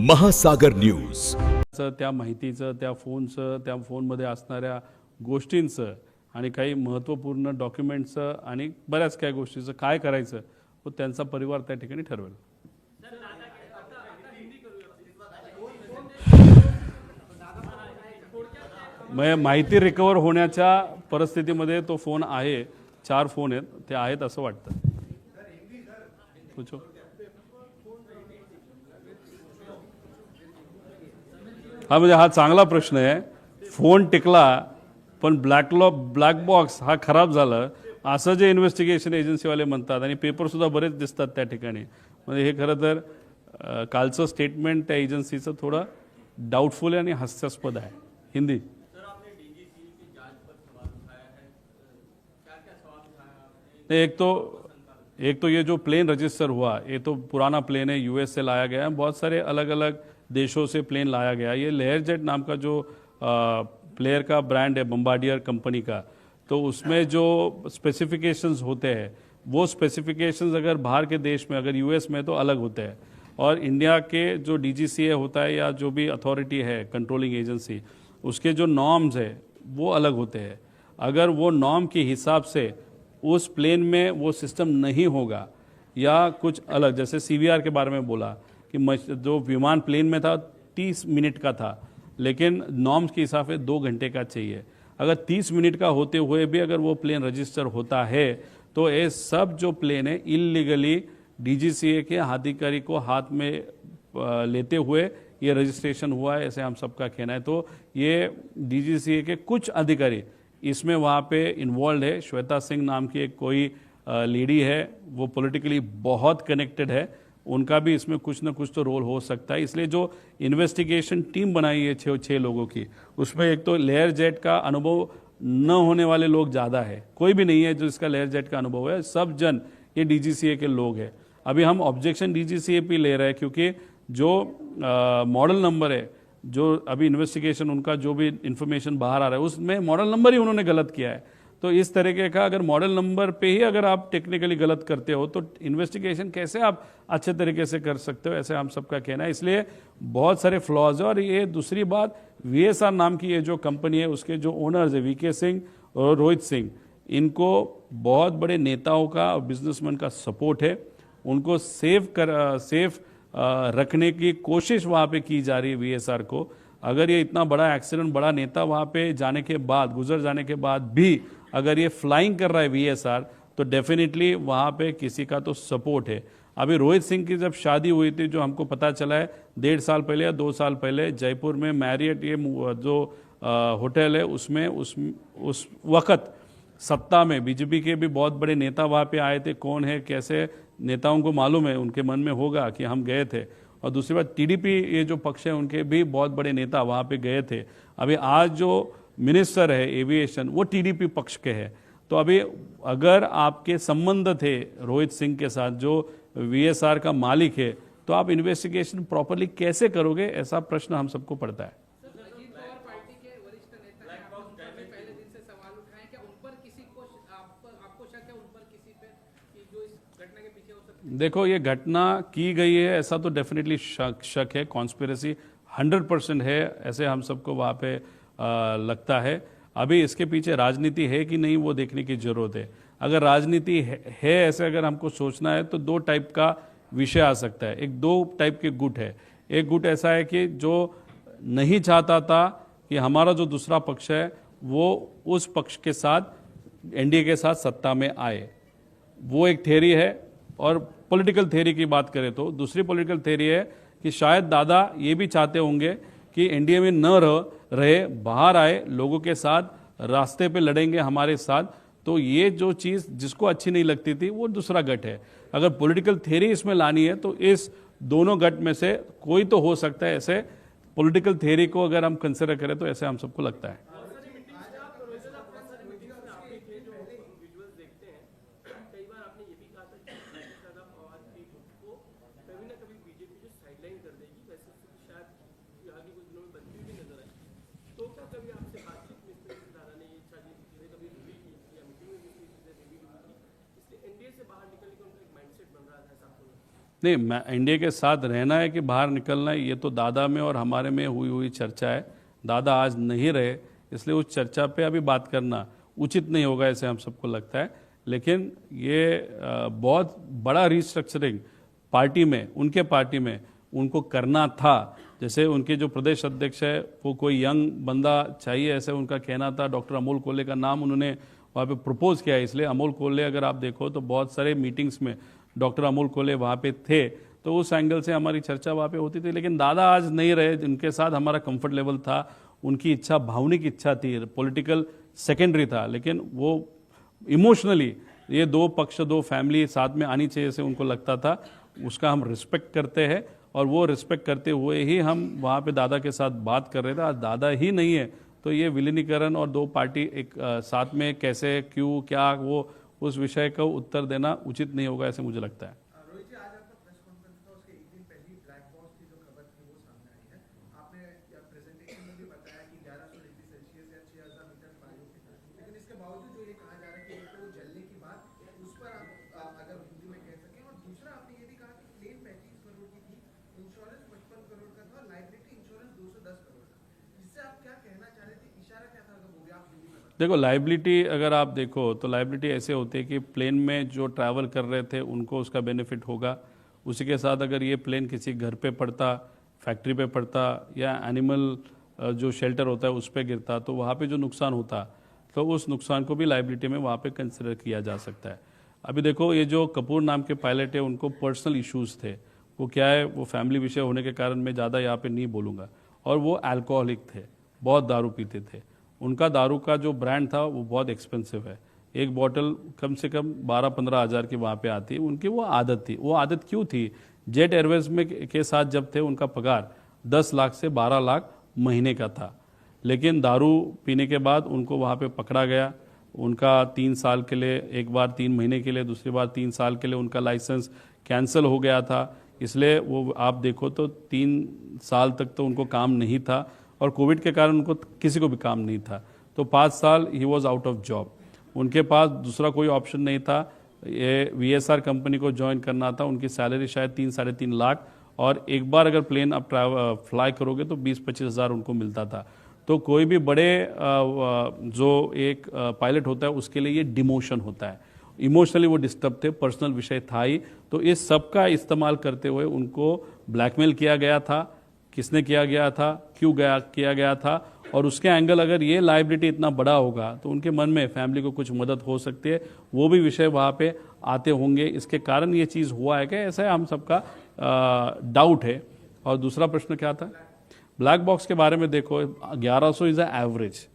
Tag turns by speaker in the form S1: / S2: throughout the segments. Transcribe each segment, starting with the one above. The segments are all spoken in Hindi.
S1: महासागर न्यूज.
S2: त्या माहितीचं, त्या फोनचं, त्या फोनमध्ये असणाऱ्या गोष्टींचं आणि काही महत्त्वपूर्ण डॉक्युमेंट्सचं आणि बऱ्याच काही गोष्टीचं काय करायचं व त्यांचा परिवार त्या ठिकाणी ठरवेल. मग माहिती रिकवर होण्याच्या परिस्थितीमध्ये तो फोन आहे. 4 फोन आहेत, ते आहेत असं वाटतं. पूछो. हा म्हणजे हा चांगला प्रश्न आहे. फोन टिकला पण ब्लॅक बॉक्स हा खराब झाला असं जे इन्व्हेस्टिगेशन एजन्सीवाले म्हणतात आणि पेपरसुद्धा बरेच दिसतात त्या ठिकाणी. म्हणजे हे खरं तर कालचं स्टेटमेंट त्या एजन्सीचं थोडं डाऊटफुल आहे आणि हास्यास्पद आहे. हिंदी. एक तो ये जो प्लेन रजिस्टर हुआ, ये तो पुराना प्लेन है, यूएस से लाया गया है. बहुत सारे अलग अलग देशों से प्लेन लाया गया. ये लेयर जेट नाम का जो प्लेयर का ब्रांड है बम्बार्डियर कंपनी का, तो उसमें जो स्पेसिफिकेशंस होते हैं वो स्पेसिफिकेशंस अगर बाहर के देश में, अगर यूएस में, तो अलग होते हैं. और इंडिया के जो डीजीसीए होता है या जो भी अथॉरिटी है कंट्रोलिंग एजेंसी, उसके जो नॉर्म्स है वो अलग होते हैं. अगर वो नॉर्म के हिसाब से उस प्लेन में वो सिस्टम नहीं होगा या कुछ अलग, जैसे सीवीआर के बारे में बोला कि जो विमान प्लेन में था 30 मिनट का था, लेकिन नॉर्म्स के हिसाब से 2 घंटे का चाहिए. अगर 30 मिनट का होते हुए भी अगर वो प्लेन रजिस्टर होता है तो ये सब जो प्लेन है इलीगली डीजीसीए के अधिकारी को हाथ में लेते हुए ये रजिस्ट्रेशन हुआ है, ऐसे हम सबका कहना है. तो ये डीजीसीए के कुछ अधिकारी इसमें वहाँ पे इन्वॉल्व है. श्वेता सिंह नाम की एक कोई लेडी है, वो पॉलिटिकली बहुत कनेक्टेड है, उनका भी इसमें कुछ ना कुछ तो रोल हो सकता है. इसलिए जो इन्वेस्टिगेशन टीम बनाई है 6 लोगों की, उसमें एक तो लेयर जेट का अनुभव न होने वाले लोग ज़्यादा है. कोई भी नहीं है जो इसका लेयर जेट का अनुभव है. सब जन ये डीजीसीए के लोग हैं. अभी हम ऑब्जेक्शन डीजीसीए पे ले रहे हैं क्योंकि जो मॉडल नंबर है, जो अभी इन्वेस्टिगेशन उनका जो भी इंफॉर्मेशन बाहर आ रहा है उसमें मॉडल नंबर ही उन्होंने गलत किया है. तो इस तरीके का अगर मॉडल नंबर पे ही अगर आप टेक्निकली गलत करते हो तो इन्वेस्टिगेशन कैसे आप अच्छे तरीके से कर सकते हो, ऐसे हम सबका कहना है. इसलिए बहुत सारे फ्लॉज है. और ये दूसरी बात, वीएसआर नाम की ये जो कंपनी है उसके जो ओनर्स है वीके सिंह और रोहित सिंह, इनको बहुत बड़े नेताओं का और बिजनेसमैन का सपोर्ट है. उनको सेफ रखने की कोशिश वहाँ पे की जा रही है वीएसआर को. अगर ये इतना बड़ा एक्सीडेंट, बड़ा नेता वहाँ पे जाने के बाद, गुजर जाने के बाद भी अगर ये फ्लाइंग कर रहा है वीएसआर, तो डेफिनेटली वहाँ पे किसी का तो सपोर्ट है. अभी रोहित सिंह की जब शादी हुई थी, जो हमको पता चला है 1.5 साल पहले या 2 साल पहले जयपुर में मैरियट ये जो होटल है उसमें उस वक़्त सत्ता में बीजेपी के भी बहुत बड़े नेता वहाँ पे आए थे. कौन है, कैसे, नेताओं को मालूम है, उनके मन में होगा कि हम गए थे. और दूसरी बात, टीडीपी ये जो पक्ष है उनके भी बहुत बड़े नेता वहाँ पे गए थे. अभी आज जो मिनिस्टर है एविएशन वो टीडीपी पक्ष के हैं. तो अभी अगर आपके संबंध थे रोहित सिंह के साथ जो वीएसआर का मालिक है, तो आप इन्वेस्टिगेशन प्रॉपरली कैसे करोगे, ऐसा प्रश्न हम सबको पड़ता है. देखो, ये घटना की गई है ऐसा तो डेफिनेटली शक है. कॉन्स्पिरेसी 100% है, ऐसे हम सबको वहाँ पे लगता है. अभी इसके पीछे राजनीति है कि नहीं वो देखने की ज़रूरत है. अगर राजनीति है ऐसे अगर हमको सोचना है तो 2 टाइप का विषय आ सकता है. एक 2 टाइप के गुट है. एक गुट ऐसा है कि जो नहीं चाहता था कि हमारा जो दूसरा पक्ष है वो उस पक्ष के साथ, एनडीए के साथ सत्ता में आए. वो एक थ्योरी है. और पॉलिटिकल थ्योरी की बात करें तो दूसरी पॉलिटिकल थ्योरी है कि शायद दादा ये भी चाहते होंगे कि एनडीए में न रहे, बाहर आए, लोगों के साथ रास्ते पे लड़ेंगे हमारे साथ. तो ये जो चीज़ जिसको अच्छी नहीं लगती थी वो दूसरा गट है. अगर पॉलिटिकल थ्योरी इसमें लानी है तो इस दोनों गट में से कोई तो हो सकता है. ऐसे पॉलिटिकल थ्योरी को अगर हम कंसिडर करें तो ऐसे हम सबको लगता है. नहीं, मैं इंडिया के साथ रहना है कि बाहर निकलना है, ये तो दादा में और हमारे में हुई हुई चर्चा है। दादा आज नहीं रहे, इसलिए उस चर्चा पे अभी बात करना उचित नहीं होगा, ऐसे हम सबको लगता है। लेकिन ये बहुत बड़ा रिस्ट्रक्चरिंग पार्टी में, उनके पार्टी में उनको करना था। जैसे उनके जो प्रदेश अध्यक्ष है वो कोई यंग बंदा चाहिए, ऐसे उनका कहना था। डॉक्टर अमोल कोल्ले का नाम उन्होंने वहाँ पे प्रपोज किया है। इसलिए अमोल कोल्ले, अगर आप देखो तो बहुत सारे मीटिंग्स में डॉक्टर अमोल कोल्ले वहाँ पे थे, तो उस एंगल से हमारी चर्चा वहाँ पे होती थी। लेकिन दादा आज नहीं रहे, उनके साथ हमारा कंफर्ट लेवल था, उनकी इच्छा भावनिक इच्छा थी, पॉलिटिकल सेकेंडरी था। लेकिन वो इमोशनली ये दो पक्ष, दो फैमिली साथ में आनी चाहिए, ऐसे उनको लगता था। उसका हम रिस्पेक्ट करते हैं और वो रिस्पेक्ट करते हुए ही हम वहाँ पे दादा के साथ बात कर रहे थे। आज दादा ही नहीं है तो ये विलीनीकरण और दो पार्टी एक साथ में कैसे, क्यों, क्या, वो उस विषय का उत्तर देना उचित नहीं होगा, ऐसे मुझे लगता है।
S1: रोहित जी, आज आपका प्रेस कॉन्फ्रेंस था, उसके एक दिन पहले ही ब्लैक बॉक्स की जो खबर थी वो सामने आई है। आपने प्रेजेंटेशन में भी बताया कि 1100 डिग्री सेल्सियस या 6000 मीटर वायु की था, लेकिन इसके बावजूद जो ये कहा जा रहा है कि एक तो वो जलने की बात, उस पर आप अगर हिंदी में कह सकें, और दूसरा आपने ये भी कहा कि प्लेन 35 करोड़ की थी, इंश्योरेंस 55 करोड़ का था, लाइबिलिटी इंश्योरेंस 210 करोड़ का। जिससे आप क्या कहना चाह रहे थे, इशारा क्या था, अगर वो भी आप हिंदी में बताएं।
S2: देखो, लाइबिलिटी अगर आप देखो तो लाइबिलिटी ऐसे होती है कि प्लेन में जो ट्रैवल कर रहे थे उनको उसका बेनिफिट होगा। उसी के साथ अगर ये प्लेन किसी घर पे पड़ता, फैक्ट्री पे पड़ता या एनिमल जो शेल्टर होता है उस पर गिरता, तो वहाँ पे जो नुकसान होता, तो उस नुकसान को भी लाइबिलिटी में वहाँ पे कंसिडर किया जा सकता है। अभी देखो, ये जो कपूर नाम के पायलट है उनको पर्सनल इश्यूज़ थे। वो क्या है, वो फैमिली विषय होने के कारण मैं ज़्यादा यहाँ पे नहीं बोलूँगा। और वो अल्कोहलिक थे, बहुत दारू पीते थे। उनका दारू का जो ब्रांड था वो बहुत एक्सपेंसिव है। एक बॉटल कम से कम 12-15 हज़ार की वहाँ पे आती है। उनकी वो आदत थी। वो आदत क्यों थी? जेट एयरवेज में के साथ जब थे, उनका पगार 10 लाख से 12 लाख महीने का था। लेकिन दारू पीने के बाद उनको वहाँ पे पकड़ा गया। उनका 3 साल के लिए, एक बार 3 महीने के लिए, दूसरी बार 3 साल के लिए उनका लाइसेंस कैंसिल हो गया था। इसलिए वो आप देखो तो 3 साल तक तो उनको काम नहीं था और कोविड के कारण उनको किसी को भी काम नहीं था। तो 5 साल he was out of job. उनके पास दूसरा कोई ऑप्शन नहीं था। ये VSR कंपनी को ज्वाइन करना था। उनकी सैलरी शायद 3-3.5 लाख, और एक बार अगर प्लेन आप फ्लाई करोगे तो 20-25 हज़ार उनको मिलता था। तो कोई भी बड़े जो एक पायलट होता है उसके लिए ये डिमोशन होता है। इमोशनली वो डिस्टर्ब थे, पर्सनल विषय था ही। तो इस सब का इस्तेमाल करते हुए उनको ब्लैकमेल किया गया था। किसने किया गया था, क्यों किया गया था, और उसके एंगल अगर ये लाइबिलिटी इतना बड़ा होगा तो उनके मन में फैमिली को कुछ मदद हो सकती है, वो भी विषय वहाँ पे आते होंगे। इसके कारण ये चीज़ हुआ है कि ऐसा हम सबका डाउट है। और दूसरा प्रश्न क्या था? ब्लैक बॉक्स के बारे में देखो, 1100 इज़ अ एवरेज,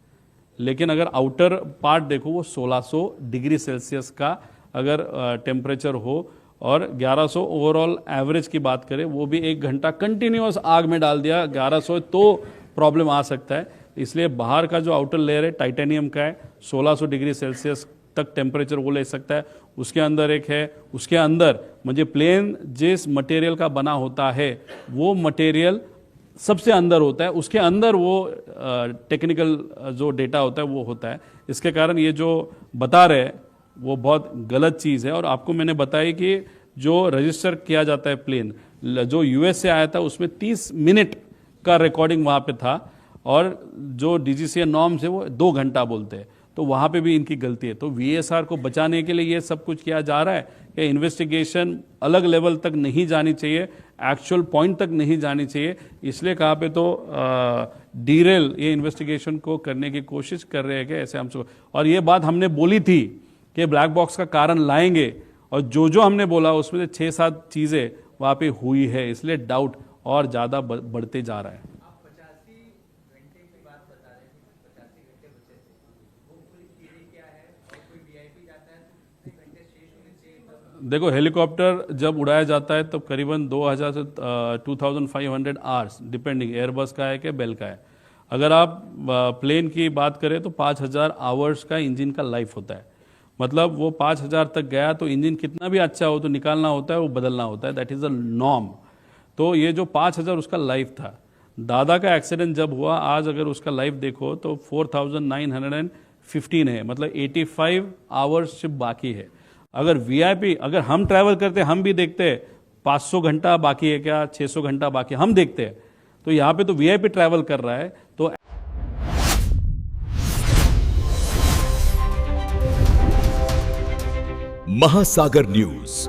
S2: लेकिन अगर आउटर पार्ट देखो वो 1600 डिग्री सेल्सियस का अगर टेम्परेचर हो, और 1100 ओवरऑल एवरेज की बात करें, वो भी 1 घंटा कंटिन्यूअस आग में डाल दिया 1100, तो प्रॉब्लम आ सकता है। इसलिए बाहर का जो आउटर लेयर है टाइटेनियम का है, 1600 डिग्री सेल्सियस तक टेम्परेचर वो ले सकता है। उसके अंदर एक है, उसके अंदर मुझे प्लेन जिस मटेरियल का बना होता है वो मटेरियल सबसे अंदर होता है, उसके अंदर वो टेक्निकल जो डेटा होता है वो होता है। इसके कारण ये जो बता रहे हैं वो बहुत गलत चीज़ है। और आपको मैंने बताई कि जो रजिस्टर किया जाता है प्लेन, जो US से आया था उसमें 30 मिनट का रिकॉर्डिंग वहाँ पे था, और जो DGCA नॉर्म्स है वो 2 घंटा बोलते हैं। तो वहाँ पे भी इनकी गलती है। तो VSR को बचाने के लिए ये सब कुछ किया जा रहा है कि इन्वेस्टिगेशन अलग लेवल तक नहीं जानी चाहिए, एक्चुअल पॉइंट तक नहीं जानी चाहिए। इसलिए कहाँ पे तो डीरेल ये इन्वेस्टिगेशन को करने की कोशिश कर रहे हैं कि ऐसे हम। और ये बात हमने बोली थी कि ब्लैक बॉक्स का कारण लाएंगे, और जो हमने बोला उसमें से 6-7 चीज़ें वहाँ पे हुई है। इसलिए डाउट और ज़्यादा बढ़ते जा रहा है।
S1: आप 85 घंटे की बात बता रहे हैं, 85 घंटे बचे थे, वो पूरी थियरी क्या है, और कोई VIP जाता है तो कितने घंटे शेष होने चाहिए?
S2: देखो, हेलीकॉप्टर जब उड़ाया जाता है तो करीबन 2000 से 2500 आवर्स, डिपेंडिंग एयरबस का है कि बेल का है। अगर आप प्लेन की बात करें तो 5000 आवर्स का इंजन का लाइफ होता है। मतलब वो 5000 तक गया तो इंजन कितना भी अच्छा हो तो निकालना होता है, वो बदलना होता है। That is a norm. तो ये जो 5000 उसका लाइफ था। दादा का एक्सीडेंट जब हुआ, आज अगर उसका लाइफ देखो तो 4915 है, मतलब 85 आवर्स सिर्फ बाकी है। अगर VIP, अगर हम ट्रैवल करते, हम भी देखते 500 घंटा बाकी है क्या, 600 घंटा बाकी, हम देखते हैं। तो यहाँ पे तो वीआईपी ट्रैवल कर रहा है तो
S3: महासागर न्यूज,